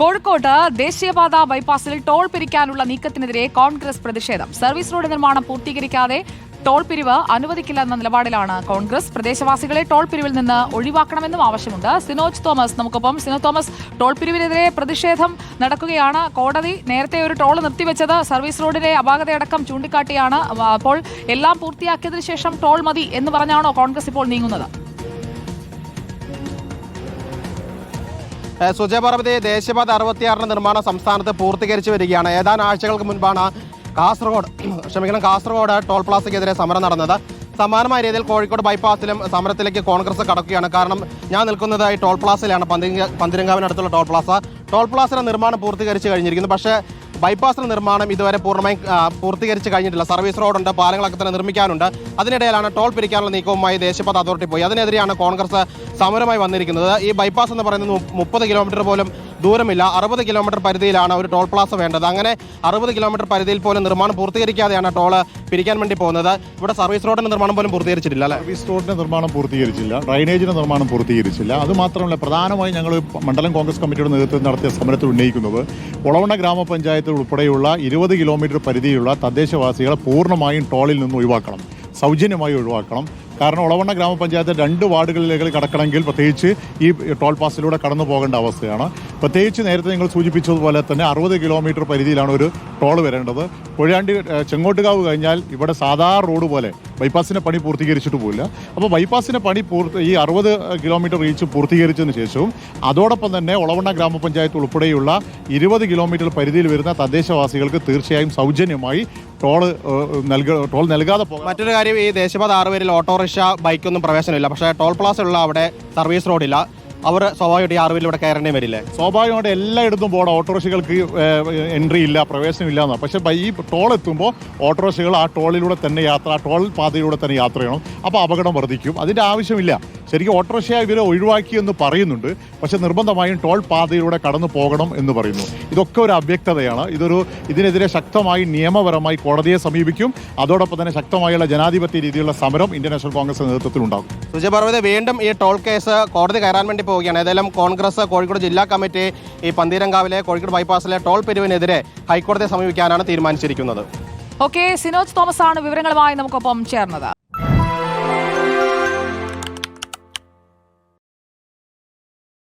കോഴിക്കോട് ദേശീയപാത ബൈപ്പാസിൽ ടോൾ പിരിക്കാനുള്ള നീക്കത്തിനെതിരെ കോൺഗ്രസ് പ്രതിഷേധം. സർവീസ് റോഡ് നിർമ്മാണം പൂർത്തീകരിക്കാതെ ടോൾ പിരിവ് അനുവദിക്കില്ലെന്ന നിലപാടിലാണ് കോൺഗ്രസ്. പ്രദേശവാസികളെ ടോൾ പിരിവിൽ നിന്ന് ഒഴിവാക്കണമെന്നും ആവശ്യമുണ്ട്. സിനോജ് തോമസ് നമുക്കൊപ്പം. സിനോജ് തോമസ്, ടോൾ പിരിവിനെതിരെ പ്രതിഷേധം നടക്കുകയാണ്. കോടതി നേരത്തെ ഒരു ടോൾ നിർത്തിവെച്ചത് സർവീസ് റോഡിലെ അപാകതയടക്കം ചൂണ്ടിക്കാട്ടിയാണ്. അപ്പോൾ എല്ലാം പൂർത്തിയാക്കിയതിനു ശേഷം ടോൾ മതി എന്ന് പറഞ്ഞാണോ കോൺഗ്രസ് ഇപ്പോൾ നീങ്ങുന്നത്? സുജയപാർവതി, ദേശീയപാത 66 നിർമ്മാണം സംസ്ഥാനത്ത് പൂർത്തീകരിച്ചു വരികയാണ്. ഏതാനും ആഴ്ചകൾക്ക് മുൻപാണ് കാസർഗോഡ് ടോൾ പ്ലാസയ്ക്കെതിരെ സമരം നടന്നത്. സമാനമായ രീതിയിൽ കോഴിക്കോട് ബൈപ്പാസിലും സമരത്തിലേക്ക് കോൺഗ്രസ് കടക്കുകയാണ്. കാരണം ഞാൻ നിൽക്കുന്നത് ഈ ടോൾ പ്ലാസയിലാണ്, പന്തിരങ്കാവിനടുത്തുള്ള ടോൾ പ്ലാസയുടെ നിർമ്മാണം പൂർത്തീകരിച്ചു കഴിഞ്ഞിരിക്കുന്നു. പക്ഷേ ബൈപ്പാസിന്റെ നിർമ്മാണം ഇതുവരെ പൂർണ്ണമായും പൂർത്തീകരിച്ച് കഴിഞ്ഞിട്ടില്ല. സർവീസ് റോഡുണ്ട്, പാലങ്ങളൊക്കെ തന്നെ നിർമ്മിക്കാനുണ്ട്. അതിനിടയിലാണ് ടോൾ പിരിക്കാനുള്ള നീക്കവുമായി ദേശീയപാത അതോറിറ്റി പോയി. അതിനെതിരെയാണ് കോൺഗ്രസ് സമരമായി വന്നിരിക്കുന്നത്. ഈ ബൈപ്പാസ് എന്ന് പറയുന്നത് 30 കിലോമീറ്റർ പോലും ദൂരമില്ല. 60 കിലോമീറ്റർ പരിധിയിലാണ് ഒരു ടോൾ പ്ലാസ വേണ്ടത്. അങ്ങനെ 60 കിലോമീറ്റർ പരിധിയിൽ പോലും നിർമ്മാണം പൂർത്തീകരിക്കാതെയാണ് ടോള് പിരിക്കാൻ വേണ്ടി പോകുന്നത്. ഇവിടെ സർവീസ് റോഡിന്റെ നിർമ്മാണം പോലും പൂർത്തീകരിച്ചിട്ടില്ല. സർവീസ് റോഡിന്റെ നിർമ്മാണം പൂർത്തീകരിച്ചില്ല, ഡ്രൈനേജിന്റെ നിർമ്മാണം പൂർത്തീകരിച്ചില്ല. അതുമാത്രമല്ല, പ്രധാനമായും ഞങ്ങൾ മണ്ഡലം കോൺഗ്രസ് കമ്മിറ്റിയുടെ നേതൃത്വത്തിൽ നടത്തിയ സമരത്തിൽ ഉന്നയിക്കുന്നത് ഒളവണ്ണ ഗ്രാമപഞ്ചായത്തിൽ ഉൾപ്പെടെയുള്ള 20 കിലോമീറ്റർ പരിധിയുള്ള തദ്ദേശവാസികളെ പൂർണ്ണമായും ടോളിൽ നിന്ന് ഒഴിവാക്കണം, സൗജന്യമായി ഒഴിവാക്കണം. കാരണം ഒളവണ്ണ ഗ്രാമപഞ്ചായത്ത് 2 വാർഡുകളിലേക്ക് കടക്കണമെങ്കിൽ പ്രത്യേകിച്ച് ഈ ടോൾ പാസിലൂടെ കടന്നു പോകേണ്ട അവസ്ഥയാണ്. പ്രത്യേകിച്ച് നേരത്തെ നിങ്ങൾ സൂചിപ്പിച്ചതുപോലെ തന്നെ 60 കിലോമീറ്റർ പരിധിയിലാണ് ഒരു ടോൾ വരേണ്ടത്. കൊഴിയാണ്ടി ചെങ്ങോട്ടുകാവ് കഴിഞ്ഞാൽ ഇവിടെ സാധാരണ റോഡ് പോലെ ബൈപ്പാസിൻ്റെ പണി പൂർത്തീകരിച്ചിട്ട് പോയില്ല. അപ്പോൾ ബൈപ്പാസിൻ്റെ പണി ഈ 60 കിലോമീറ്റർ റീച്ച് പൂർത്തീകരിച്ചതിന് ശേഷവും അതോടൊപ്പം തന്നെ ഒളവണ്ണ ഗ്രാമപഞ്ചായത്ത് ഉൾപ്പെടെയുള്ള 20 കിലോമീറ്റർ പരിധിയിൽ വരുന്ന തദ്ദേശവാസികൾക്ക് തീർച്ചയായും സൗജന്യമായി ടോൾ നൽകാതെ പോകാം. മറ്റൊരു കാര്യം, ഈ ദേശീയപാത 6 വരിൽ ഓട്ടോറിക്ഷ, ബൈക്കൊന്നും പ്രവേശനമില്ല. പക്ഷേ ടോൾ പ്ലാസ ഉള്ള അവിടെ സർവീസ് റോഡില്ല. അവർ സ്വാഭാവികമായിട്ട് ഈ 6 വരിലൂടെ കയറേണ്ടി വരില്ലേ? സ്വാഭാവികമായിട്ട് എല്ലായിടത്തും പോകണം. ഓട്ടോറിക്ഷകൾക്ക് എൻട്രി ഇല്ല, പ്രവേശനമില്ല എന്നാണ്. പക്ഷേ ഈ ടോൾ എത്തുമ്പോൾ ഓട്ടോറിക്ഷകൾ ആ ടോളിലൂടെ തന്നെ ടോൾ പാതയിലൂടെ തന്നെ യാത്ര ചെയ്യണം. അപ്പോൾ അപകടം വർദ്ധിക്കും. അതിൻ്റെ ആവശ്യമില്ല. ശരിക്കും ഓട്ടോറിക്ഷ ഇവരെ ഒഴിവാക്കിയെന്ന് പറയുന്നുണ്ട്, പക്ഷേ നിർബന്ധമായും ടോൾ പാതയിലൂടെ കടന്നു പോകണം എന്ന് പറയുന്നു. ഇതൊക്കെ ഒരു അവ്യക്തതയാണ്. ഇതിനെതിരെ ശക്തമായി നിയമപരമായി കോടതിയെ സമീപിക്കും. അതോടൊപ്പം തന്നെ ശക്തമായുള്ള ജനാധിപത്യ രീതിയിലുള്ള സമരം ഇന്ത്യൻ നാഷണൽ കോൺഗ്രസ് നേതൃത്വത്തിൽ ഉണ്ടാകും. സുജയപാർവതി, വീണ്ടും ഈ ടോൾ കേസ് കോടതി കയറാൻ വേണ്ടി പോവുകയാണ്. ഏതായാലും കോൺഗ്രസ് കോഴിക്കോട് ജില്ലാ കമ്മിറ്റി ഈ പന്തീരങ്കാവിലെ കോഴിക്കോട് ബൈപ്പാസിലെ ടോൾ പിരിവിനെതിരെ ഹൈക്കോടതിയെ സമീപിക്കാനാണ് തീരുമാനിച്ചിരിക്കുന്നത്. ഓക്കെ, സിനോജ് തോമസ് ആണ് വിവരങ്ങളുമായി നമുക്കൊപ്പം ചേർന്നത്.